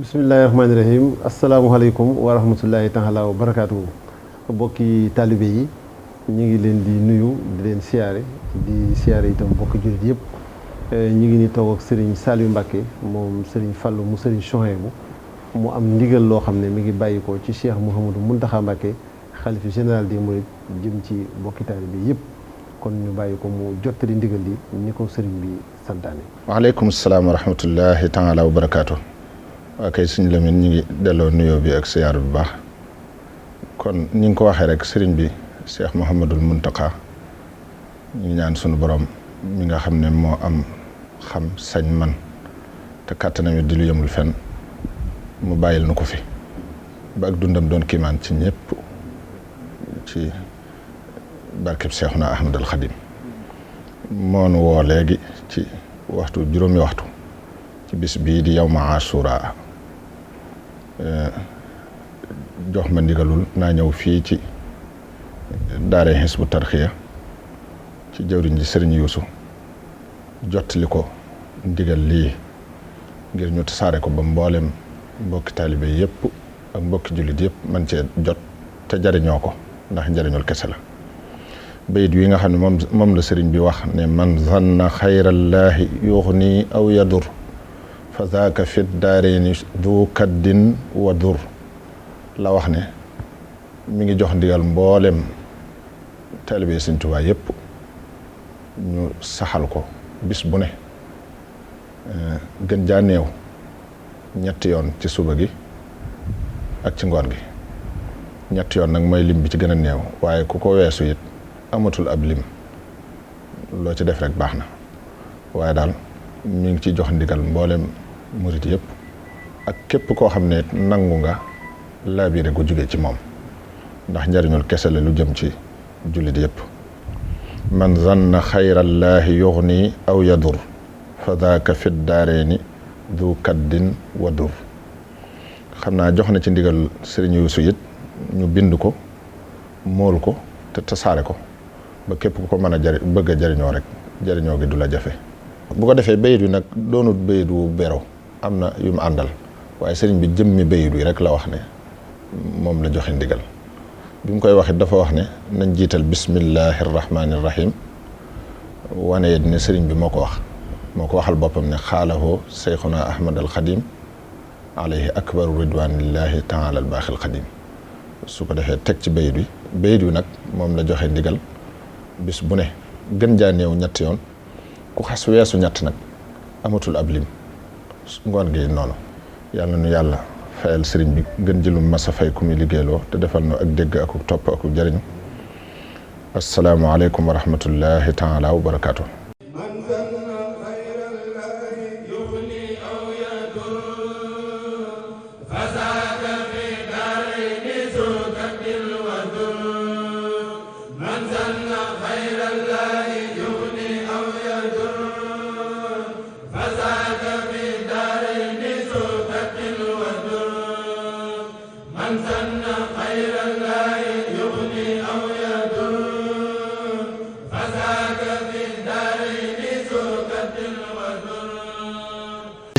bismillahi rahmaani rahim asalaamaaleykum wa rahmatullahi taala wa barakaatu. Bokki taalibe yi ñu ngi leen di nuyu di leen siyaare itam bokki jullit yëpp. ñu ngi ni toog ak Serigne Saliou Mbacké moom Serigne Fallou mu Serigne Chouhaïbou mu am ndigal loo xam ne mi ngi bàyyi ko ci Cheikh Mouhamadou Mountakha Mbacké xalifa général des mourides jëm ci bokki taalibe yëpp. kon ñu bàyyi ko mu jottali ndigal li ni ko Serigne bi santaane. waaleykum salaam wa rahmatullahi taala wa barakaatu. waa kay suñu Lamine ñu ngi delloo nuyoo bi ak siyaar bu baax kon ni nga ko waxee rek sëriñ bi Cheikh Mouhamadul Mountakha ñu ngi ñaan suñu borom mi nga xam ne moo am xam sañ man te kàttanam di lu yemul fenn mu bàyyil nu ko fi ba ak dundam doon kiimaan ci ñëpp ci barkeb Seexuna Ahmadul Xadim moo nu woo léegi ci juróomi waxtu ci bis bii di yawma Ashura jox ma ndigalul naa ñëw fii ci daare Hizbut Tarqiyyah ci jëwriñ ji Sëriñ Yuusu jottali ko ndigal lii ngir ñu tasaare ko ba mboolem mbokki taalibe yëpp ak mbokki jullit yëpp man cee jot te jariñoo ko ndax njariñul kese la. bayit wi nga xam ne moom la sëriñ bi wax ne man zanna xayrallaahi yuxni aw yadur fa zaaka fit daareeni du kaddin wa dur la wax ne mi ngi jox ndigal mboolem taalibe Sëriñ Tuubaa yëpp ñu saxal ko bis bu ne gën jaa néew ñetti yoon ci suba gi ak ci ngoon gi ñetti yoon nag mooy lim bi ci gën a néew waaye ku ko weesu it amatul ab lim loo ci def rek baax na waaye daal mi ngi ci jox ndigal mboolem murit yëpp ak képp koo xam ne nangu nga laabire gu jóge ci moom ndax njariñul kese la lu jëm ci jullit yëpp. man zanna xayrallaahi yuxni aw yadur fa daaka fit daareeni du kaddin wa dur xam naa jox na ci ndigal Sëriñ Yuusu it ñu bind ko mool ko te tasaare ko ba képp ku ko mën a bëgg a jariñoo rek jariñoo gi du la jafe. bu ko defee bayit wi nag doonut bayit wu bero am na yu mu àndal waaye sëriñ bi jëmmi bayit wi rek la wax ne moom la joxe ndigal bi mu koy wax it dafa wax ne nañ jiital bismillahi rahmaani rahim wane it ne sëriñ bi moo ko waxal boppam ne xaalahoo Seyxuna Ahmad al Xadim alayhi akbaru ridwanillahi taala al baaxil xadim su ko defee teg ci bayit wi nag moom la joxe ndigal bis bu ne gën jaa néew ñetti yoon ku xas weesu ñett nag amatul ab lim ngoon gi noonu yàlla nu yàlla fayal sëriñ bi gën jëlum masa fay ku muy liggéeyloo te defal nu ak dégg ak topp ak jëriñ asalaamaaleykum wa rahmatullahi taala wa barakaatu.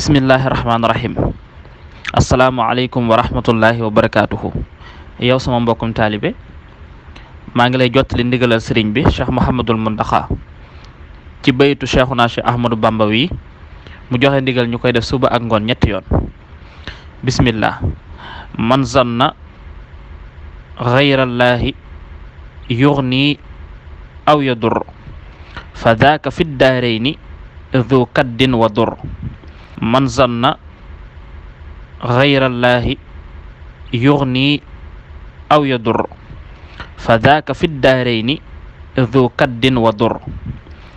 bismillahi rahmaani rahim asalaamaaleykum wa rahmatullahi wa barakaatuhu. yow sama mbokkum taalibe maa ngi lay jottali ndigalal sëriñ bi Cheikh Mouhamadul Mountakha ci baytu Cheikhuna Cheikh Ahmadou Bamba wi mu joxe ndigal ñu koy def suba ak ngoon ñetti yoon. bismillah man zanna xayrallaahi yuxni aw yadur fa daaka fi daarayni du kaddin wa dur. man zanna xayrallaahi yuxni aw yadur fa daaka fi daarayni du kaddin wa dur.